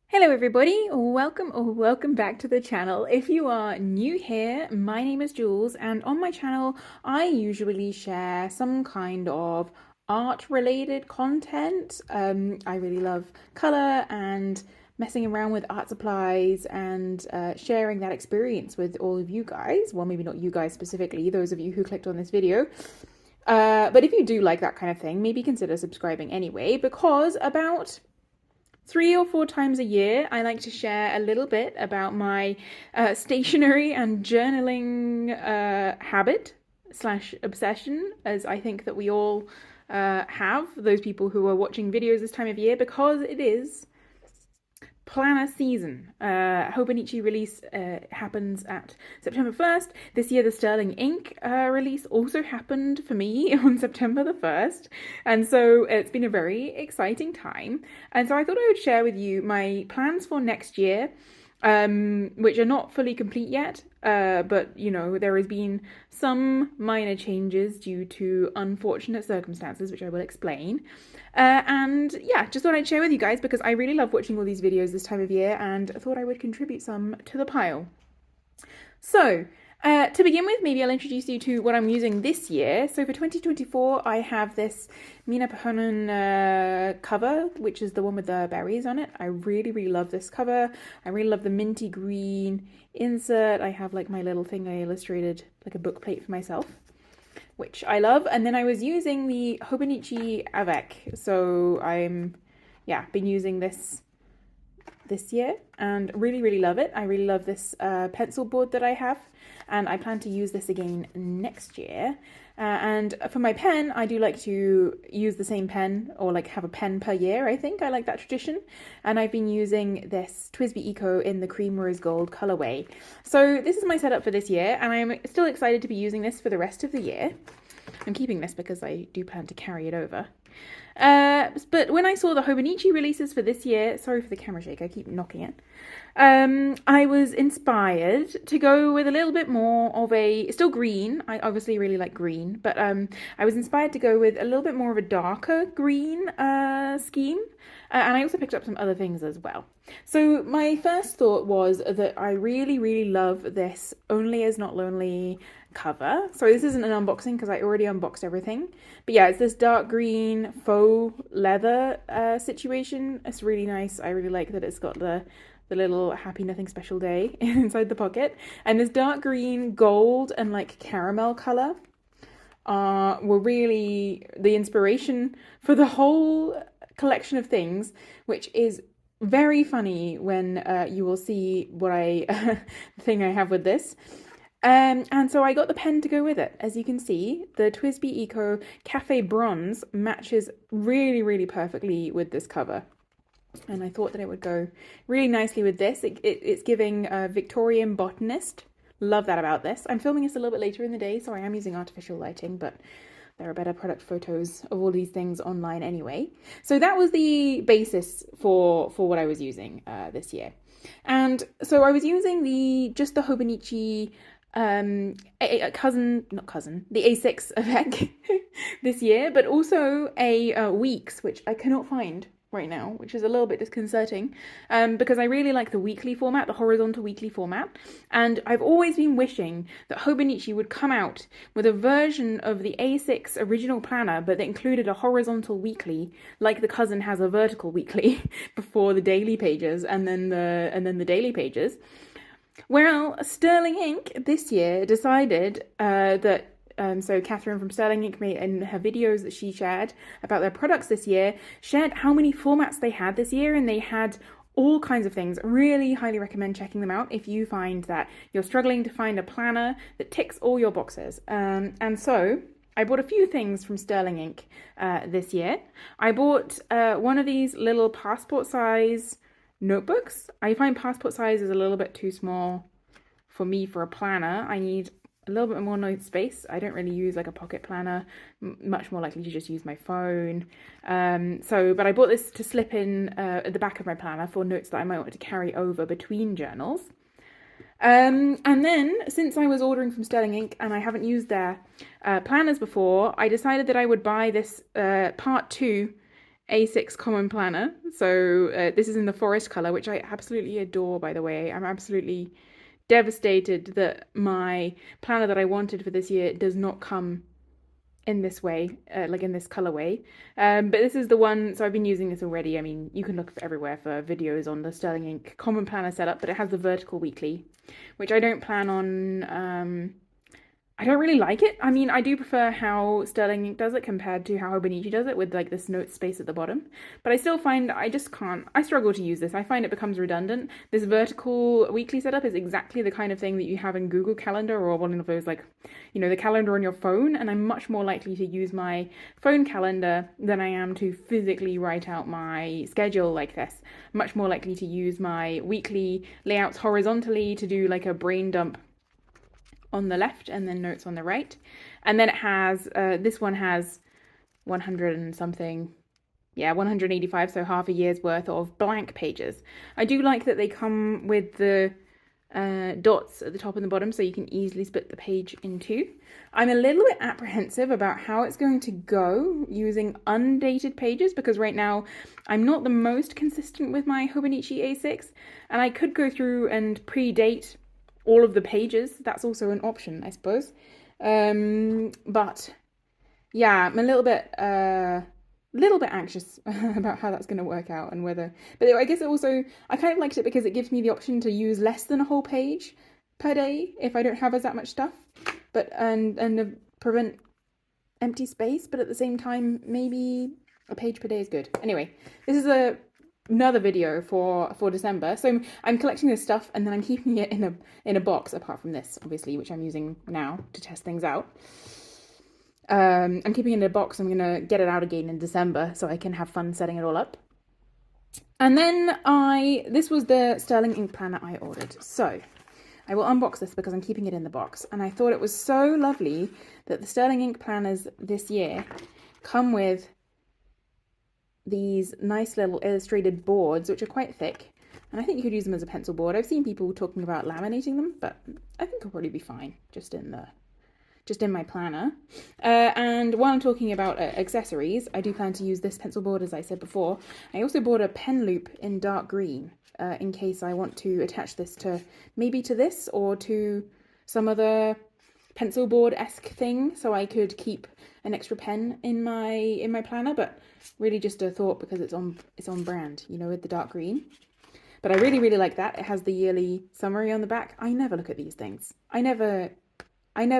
Hello everybody, welcome back to the channel. If you are new here, my name is Jules and on my channel I usually share some kind of art related content. I really love colour and messing around with art supplies and sharing that experience with all of you guys. Well, maybe not you guys specifically, those of you who clicked on this video. But if you do like that kind of thing, maybe consider subscribing anyway, because about 3 or 4 times a year, I like to share a little bit about my stationery and journaling habit slash obsession, as I think that we all have, those people who are watching videos this time of year, because it is planner season. Hobonichi release happens at September 1st. This year the Sterling Ink release also happened for me on September the 1st. And so it's been a very exciting time. And so I thought I would share with you my plans for next year, which are not fully complete yet, but you know, there has been some minor changes due to unfortunate circumstances, which I will explain. And yeah, just thought I'd share with you guys because I really love watching all these videos this time of year and thought I would contribute some to the pile. So, to begin with, maybe I'll introduce you to what I'm using this year. So for 2024, I have this Mina Pahonen cover, which is the one with the berries on it. I really, really love this cover. I really love the minty green insert. I have like my little thing I illustrated, like a book plate for myself, which I love. And then I was using the Hobonichi Avec. So been using this year and really, really love it. I really love this pencil board that I have, and I plan to use this again next year. And for my pen, I do like to use the same pen, or like have a pen per year. I think I like that tradition. And I've been using this TWSBI Eco in the cream rose gold colorway. So this is my setup for this year, and I'm still excited to be using this for the rest of the year. I'm keeping this because I do plan to carry it over. But when I saw the Hobonichi releases for this year, sorry for the camera shake, I keep knocking it. I was inspired to go with a little bit more of still green. I obviously really like green, but I was inspired to go with a little bit more of a darker green scheme. And I also picked up some other things as well. So my first thought was that I really, really love this Only Is Not Lonely cover. So this isn't an unboxing because I already unboxed everything. But yeah, it's this dark green faux leather situation. It's really nice. I really like that it's got the little happy nothing special day inside the pocket. And this dark green, gold, and like caramel color were really the inspiration for the whole collection of things, which is very funny when you will see what the thing I have with this. And so I got the pen to go with it. As you can see, the TWSBI Eco Cafe Bronze matches really, really perfectly with this cover. And I thought that it would go really nicely with this. It's giving Victorian botanist. Love that about this. I'm filming this a little bit later in the day, so I am using artificial lighting, but there are better product photos of all these things online anyway. So that was the basis for what I was using this year. And so I was using the Hobonichi the A6 Avec this year, but also a Weeks, which I cannot find right now, which is a little bit disconcerting, because I really like the weekly format, the horizontal weekly format, and I've always been wishing that Hobonichi would come out with a version of the A6 original planner, but that included a horizontal weekly, like the cousin has a vertical weekly before the daily pages, and then the daily pages. Well, Sterling Ink this year decided that so Catherine from Sterling Ink made in her videos that she shared about their products this year, shared how many formats they had this year, and they had all kinds of things. Really highly recommend checking them out if you find that you're struggling to find a planner that ticks all your boxes. And so I bought a few things from Sterling Ink this year. I bought one of these little passport size notebooks. I find passport size is a little bit too small for me for a planner. I need a little bit more note space. I don't really use like a pocket planner, much more likely to just use my phone. But I bought this to slip in at the back of my planner for notes that I might want to carry over between journals. And then, since I was ordering from Sterling Ink and I haven't used their planners before, I decided that I would buy this part 2 A6 Common Planner. So this is in the forest color, which I absolutely adore, by the way. I'm absolutely devastated that my planner that I wanted for this year does not come in this way, like in this colorway. But this is the one, so I've been using this already. I mean, you can look everywhere for videos on the Sterling Ink Common Planner setup, but it has the vertical weekly, which I don't plan on I don't really like it. I mean, I do prefer how Sterling Ink does it compared to how Hobonichi does it with like this note space at the bottom. But I still find I just can't, I struggle to use this. I find it becomes redundant. This vertical weekly setup is exactly the kind of thing that you have in Google Calendar or one of those like, you know, the calendar on your phone. And I'm much more likely to use my phone calendar than I am to physically write out my schedule like this. Much more likely to use my weekly layouts horizontally to do like a brain dump on the left and then notes on the right. And then it has, this one has 100 and something, 185, so half a year's worth of blank pages. I do like that they come with the dots at the top and the bottom so you can easily split the page in two. I'm a little bit apprehensive about how it's going to go using undated pages because right now I'm not the most consistent with my Hobonichi A6 and I could go through and predate all of the pages. That's also an option, I suppose. But yeah, I'm a little bit anxious about how that's going to work out and whether. But I guess it also, I kind of liked it because it gives me the option to use less than a whole page per day if I don't have as that much stuff. But and prevent empty space. But at the same time, maybe a page per day is good. Anyway, this is another video for December. So I'm collecting this stuff and then I'm keeping it in a box, apart from this, obviously, which I'm using now to test things out. I'm keeping it in a box. I'm gonna get it out again in December so I can have fun setting it all up. And then this was the Sterling Ink planner I ordered. So I will unbox this because I'm keeping it in the box. And I thought it was so lovely that the Sterling Ink planners this year come with these nice little illustrated boards, which are quite thick. And I think you could use them as a pencil board. I've seen people talking about laminating them, but I think it'll probably be fine just in my planner. And while I'm talking about accessories, I do plan to use this pencil board, as I said before. I also bought a pen loop in dark green in case I want to attach this to maybe to this or to some other pencil board-esque thing, so I could keep an extra pen in my planner. But really just a thought because it's on brand, you know, with the dark green. But I really like that. It has the yearly summary on the back. I never look at these things. I never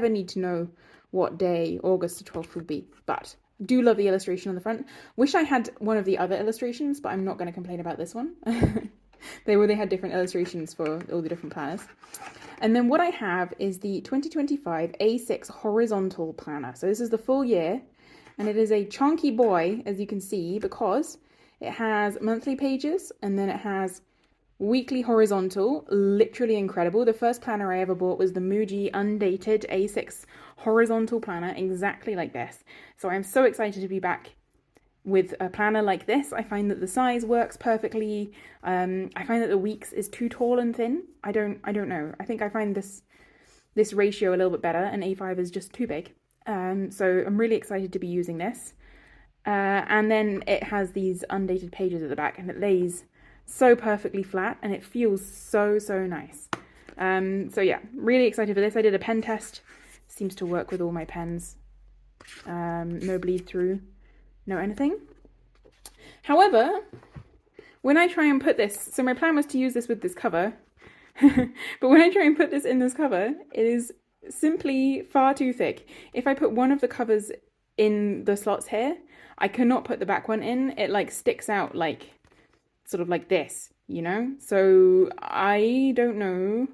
need to know what day August the 12th would be, but do love the illustration on the front. Wish I had one of the other illustrations, but I'm not going to complain about this one. They had different illustrations for all the different planners. And then what I have is the 2025 A6 horizontal planner. So this is the full year, and it is a chunky boy, as you can see, because it has monthly pages and then it has weekly horizontal. Literally incredible. The first planner I ever bought was the Muji undated A6 horizontal planner, exactly like this. So I'm so excited to be back with a planner like this. I find that the size works perfectly. I find that the weeks is too tall and thin. I don't know. I think I find this ratio a little bit better, and A5 is just too big. So I'm really excited to be using this. And then it has these undated pages at the back, and it lays so perfectly flat, and it feels so nice. So yeah, really excited for this. I did a pen test. Seems to work with all my pens. No bleed through, no anything. However, when I try and put this, so my plan was to use this with this cover, but when I try and put this in this cover, it is simply far too thick. If I put one of the covers in the slots here, I cannot put the back one in. It like sticks out like sort of like this, you know? So I don't know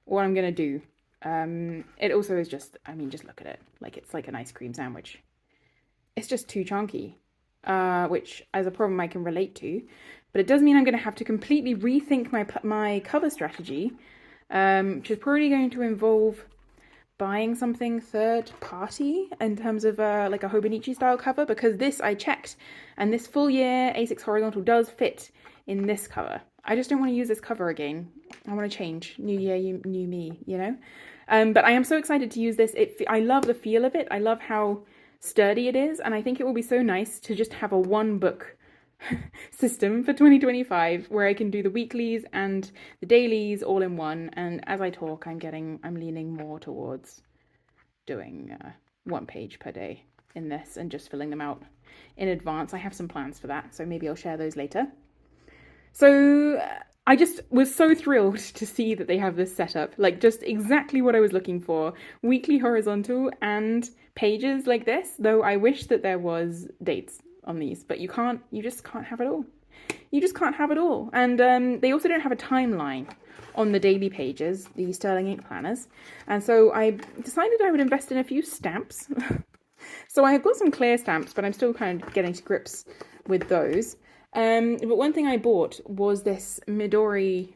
what I'm gonna do. It also is just, I mean, just look at it. Like it's like an ice cream sandwich. It's just too chunky, which as a problem I can relate to. But it does mean I'm gonna have to completely rethink my cover strategy, which is probably going to involve buying something third party in terms of like a Hobonichi style cover, because this I checked and this full year A6 horizontal does fit in this cover. I just don't want to use this cover again. I want to change. New year, new me, you know? But I am so excited to use this. I love the feel of it. I love how sturdy it is. And I think it will be so nice to just have a one book system for 2025 where I can do the weeklies and the dailies all in one. And as I talk, I'm leaning more towards doing 1 page per day in this and just filling them out in advance. I have some plans for that, so maybe I'll share those later. So I just was so thrilled to see that they have this setup, like just exactly what I was looking for. Weekly horizontal and pages like this, though I wish that there was dates on these, but you just can't have it all. You just can't have it all. And they also don't have a timeline on the daily pages, the Sterling Ink planners. And so I decided I would invest in a few stamps. So I have got some clear stamps, but I'm still kind of getting to grips with those. But one thing I bought was this Midori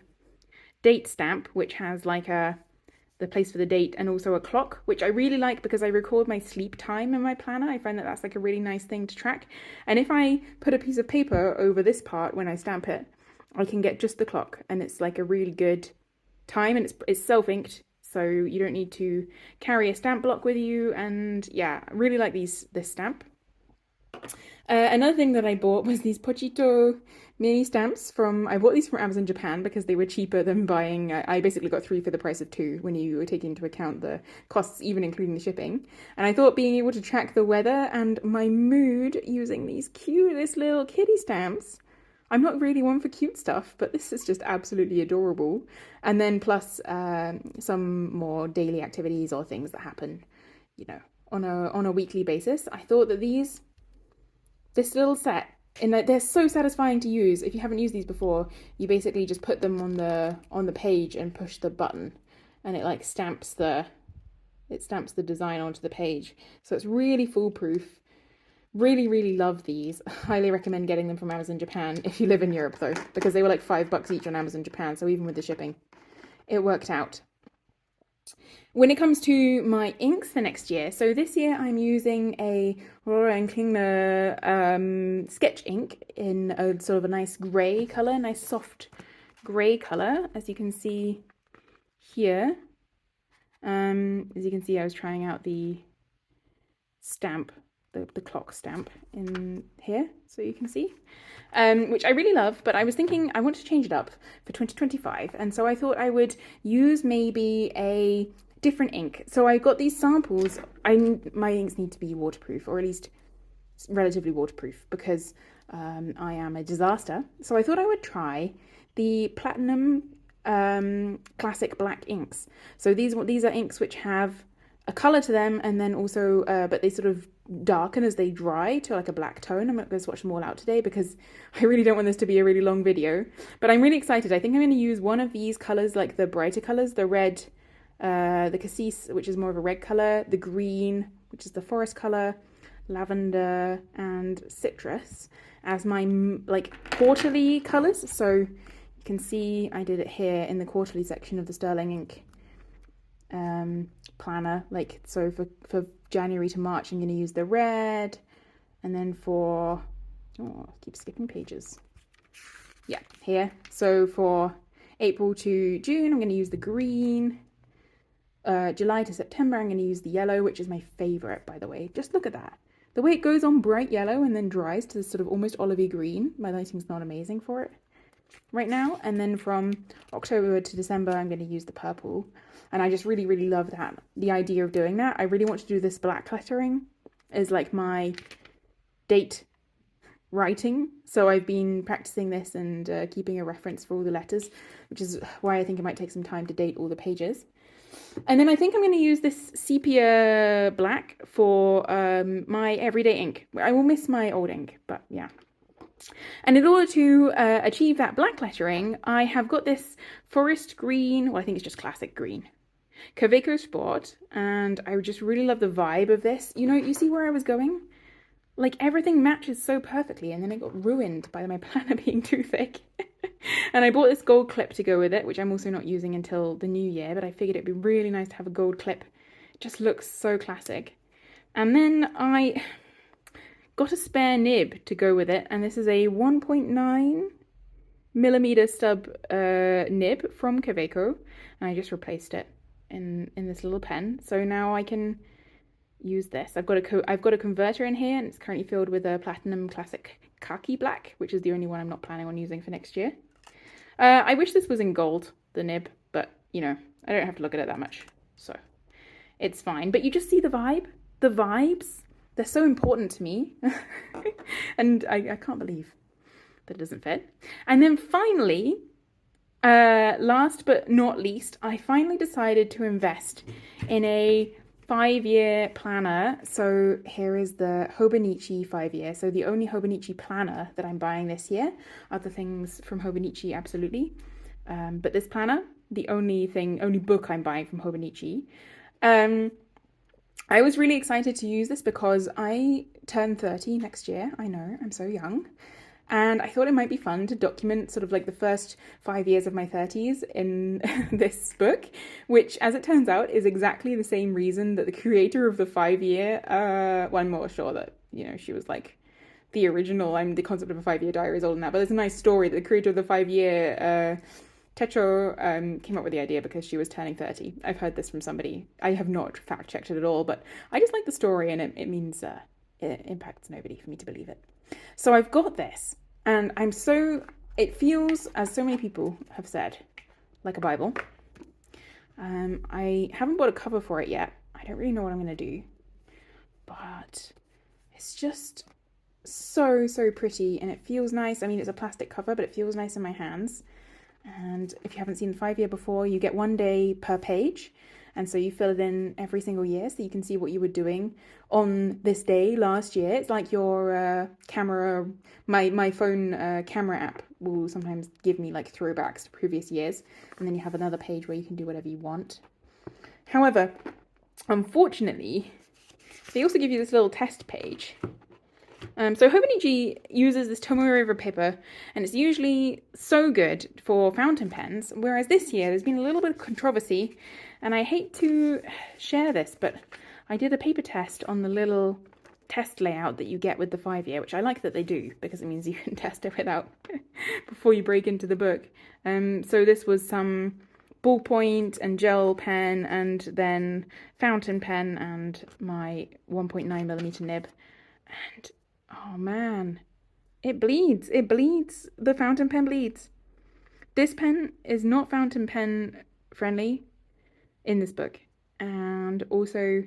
date stamp, which has like the place for the date and also a clock, which I really like because I record my sleep time in my planner. I find that that's like a really nice thing to track. And if I put a piece of paper over this part when I stamp it, I can get just the clock, and it's like a really good time, and it's self-inked, so you don't need to carry a stamp block with you. And yeah, I really like this stamp. Another thing that I bought was these Pochito mini stamps I bought these from Amazon Japan because they were cheaper than buying. I basically got 3 for the price of 2 when you were taking into account the costs, even including the shipping. And I thought being able to track the weather and my mood using these cutest little kitty stamps. I'm not really one for cute stuff, but this is just absolutely adorable. And then plus some more daily activities or things that happen, on a weekly basis. I thought that this little set, and they're so satisfying to use. If you haven't used these before, you basically just put them on the page and push the button, and it like stamps the design onto the page. So it's really foolproof. Really, really love these. Highly recommend getting them from Amazon Japan if you live in Europe though, because they were like $5 each on Amazon Japan. So even with the shipping, it worked out. When it comes to my inks for next year, so this year I'm using a Aurora and Klingler sketch ink in a sort of a nice grey colour, nice soft grey colour, as you can see here. As you can see, I was trying out the stamp, the clock stamp in here, so you can see, which I really love, but I was thinking I want to change it up for 2025, and so I thought I would use maybe a different ink. So I got these samples. My inks need to be waterproof, or at least relatively waterproof, because I am a disaster. So I thought I would try the Platinum Classic Black inks. So these are inks which have a colour to them, and then also, but they sort of darken as they dry to like a black tone. I'm not going to swatch them all out today because I really don't want this to be a really long video, but I'm really excited. I think I'm going to use one of these colours, like the brighter colours, the red, the cassis, which is more of a red colour, the green, which is the forest colour, lavender, and citrus as my like quarterly colours. So you can see I did it here in the quarterly section of the Sterling Ink planner. Like, so for January to March I'm going to use the red, and then for I keep skipping pages, yeah, here. So for April to June I'm going to use the green. July to September I'm going to use the yellow, which is my favorite, by the way. Just look at that, the way it goes on bright yellow and then dries to this sort of almost olivey green. My lighting's not amazing for it right now. And then from October to December I'm going to use the purple, and I just really, really love that, the idea of doing that. I really want to do this black lettering as like my date writing, so I've been practicing this and keeping a reference for all the letters, which is why I think it might take some time to date all the pages. And then I think I'm going to use this sepia black for my everyday ink. I will miss my old ink, but yeah. And in order to achieve that black lettering, I have got this forest green, well, I think it's just classic green, Kaweco Sport, and I just really love the vibe of this. You see where I was going? Like, everything matches so perfectly, and then it got ruined by my planner being too thick. And I bought this gold clip to go with it, which I'm also not using until the new year, but I figured it'd be really nice to have a gold clip. It just looks so classic. And then I got a spare nib to go with it, and this is a 1.9mm stub nib from Kaweco, and I just replaced it in this little pen. So now I can use this. I've got a converter in here, and it's currently filled with a Platinum Classic Khaki Black, which is the only one I'm not planning on using for next year. I wish this was in gold, the nib, but you know, I don't have to look at it that much, so it's fine. But you just see the vibe, the vibes. They're so important to me, and I can't believe that it doesn't fit. And then finally, last but not least, I finally decided to invest in a 5-year planner. So here is the Hobonichi 5-year. So the only Hobonichi planner that I'm buying this year. Other things from Hobonichi, absolutely. But this planner, the only book I'm buying from Hobonichi. I was really excited to use this because I turn 30 next year. I know, I'm so young. And I thought it might be fun to document sort of like the first 5 years of my 30s in this book, which, as it turns out, is exactly the same reason that the creator of the 5-year, well, I'm more sure that, you know, she was like the original, the concept of a 5-year diary is older than that, but there's a nice story that the creator of the 5-year, Techo, came up with the idea because she was turning 30. I've heard this from somebody. I have not fact-checked it at all, but I just like the story, and it means it impacts nobody for me to believe it. So I've got this, and it feels, as so many people have said, like a Bible. I haven't bought a cover for it yet. I don't really know what I'm going to do, but it's just so pretty, and it feels nice. I mean, it's a plastic cover, but it feels nice in my hands. And if you haven't seen the 5-year before, you get 1 day per page. And so you fill it in every single year so you can see what you were doing on this day last year. It's like your camera, my phone camera app will sometimes give me like throwbacks to previous years. And then you have another page where you can do whatever you want. However, unfortunately, they also give you this little test page. So Hobonichi uses this Tomoe paper, and it's usually so good for fountain pens, whereas this year there's been a little bit of controversy, and I hate to share this, but I did a paper test on the little test layout that you get with the 5-year, which I like that they do, because it means you can test it without, before you break into the book. So this was some ballpoint and gel pen, and then fountain pen, and my 1.9mm nib, and oh man, it bleeds. It bleeds. The fountain pen bleeds. This pen is not fountain pen friendly in this book. And also,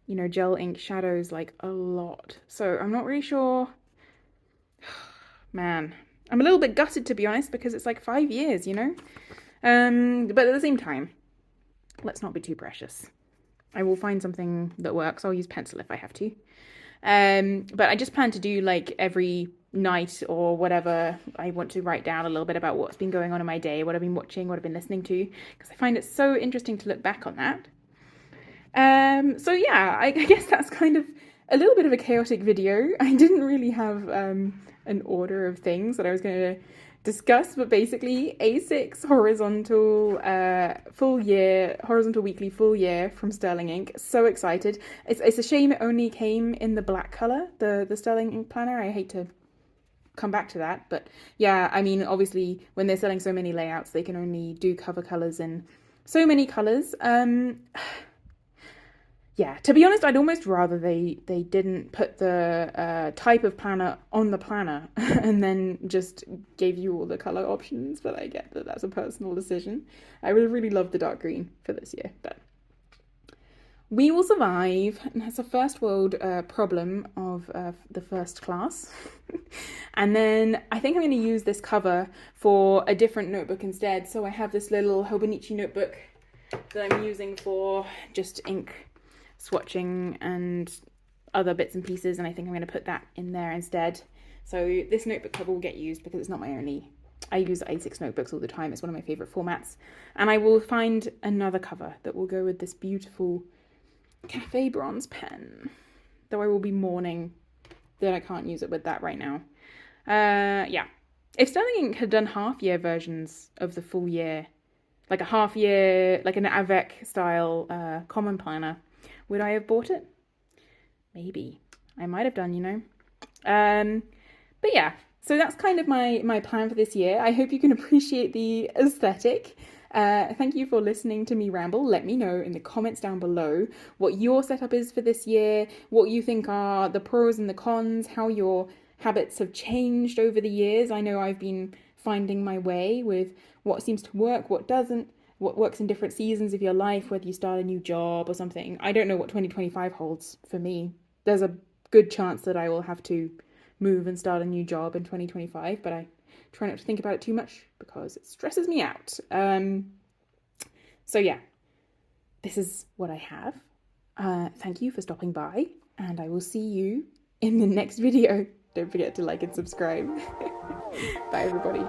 you know, gel ink shadows like a lot. So I'm not really sure. Man, I'm a little bit gutted, to be honest, because it's like 5 years, you know? But at the same time, let's not be too precious. I will find something that works. I'll use pencil if I have to. But I just plan to do like every night or whatever, I want to write down a little bit about what's been going on in my day, what I've been watching, what I've been listening to, because I find it so interesting to look back on that. So yeah, I guess that's kind of a little bit of a chaotic video. I didn't really have an order of things that I was going to discuss, but basically A6 horizontal horizontal weekly full year from Sterling Ink. So excited. It's a shame it only came in the black color, the Sterling Ink planner. I hate to come back to that, but yeah, I mean, obviously when they're selling so many layouts, they can only do cover colors in so many colors. Yeah, to be honest, I'd almost rather they didn't put the type of planner on the planner and then just gave you all the color options, but I get that that's a personal decision. I would have really loved the dark green for this year, but we will survive. And that's a first world problem of the first class. And then I think I'm going to use this cover for a different notebook instead. So I have this little Hobonichi notebook that I'm using for just ink swatching and other bits and pieces, and I think I'm going to put that in there instead. So this notebook cover will get used because it's not my only. I use A6 notebooks all the time. It's one of my favorite formats, and I will find another cover that will go with this beautiful cafe bronze pen, though I will be mourning that I can't use it with that right now. Yeah, if Sterling Ink had done half-year versions of the full year, like a half-year, like an avec style common planner, would I have bought it? Maybe. I might have done, you know. But yeah, so that's kind of my plan for this year. I hope you can appreciate the aesthetic. Thank you for listening to me ramble. Let me know in the comments down below what your setup is for this year, what you think are the pros and the cons, how your habits have changed over the years. I know I've been finding my way with what seems to work, what doesn't, what works in different seasons of your life, whether you start a new job or something. I don't know what 2025 holds for me. There's a good chance that I will have to move and start a new job in 2025, but I try not to think about it too much because it stresses me out. So yeah, this is what I have. Thank you for stopping by, and I will see you in the next video. Don't forget to like and subscribe. Bye, everybody.